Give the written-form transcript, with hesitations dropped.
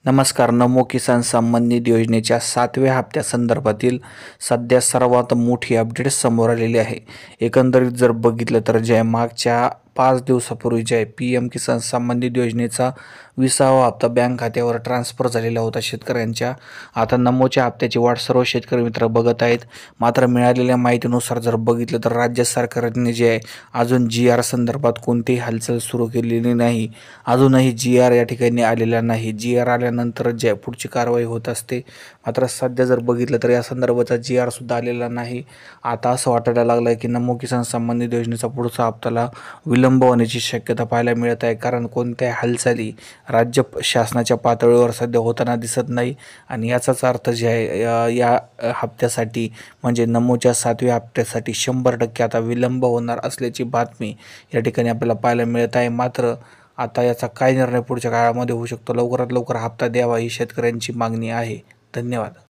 नमस्कार. नमो किसान सन्मान निधी योजनेच्या 7व्या हप्त्यासंदर्भातील सध्या सर्वात मोठी अपडेट समोर आलेली आहे. एकंदरीत जर बघितलं तर मागच्या 5 दिवसापूर्वी PM किसान सन्मान निधी योजनेचा 20वा हप्ता बँक खात्यावर ट्रान्सफर झालेला होता शेतकऱ्यांच्या. आता नमोच्या हप्त्याची वाट सर्व शेतकरी मित्र बघत आहेत. मात्र मिळालेल्या माहितीनुसार जर बघितलं तर राज्य सरकारने अजून GR संदर्भात कोणतीही हालचाल सुरू केलेली नाही. अजूनही GR या ठिकाणी आलेला नाही. GR आल्यानंतर पुढची कारवाई होत असते. मात्र सध्या जर बघितलं तर या संदर्भाचा GR सुद्धा आलेला नाही. आता असं वाटायला लागलं आहे की नमो किसान सन्मान निधी योजनेचा पुढचा हप्त्याला विलंब होण्याची शक्यता पाहायला मिळत आहे. कारण कोणत्याही हालचाली राज्य शासनाच्या पातळीवर सध्या होताना दिसत नाही. आणि याचाच अर्थ या हप्त्यासाठी म्हणजे नमोच्या 7व्या हप्त्यासाठी 100% आता विलंब होणार असल्याची बातमी या ठिकाणी आपल्याला पाहायला मिळत आहे. मात्र आता याचा काय निर्णय पुढच्या काळामध्ये होऊ शकतो, लवकरात लवकर हप्ता द्यावा ही शेतकऱ्यांची मागणी आहे. धन्यवाद.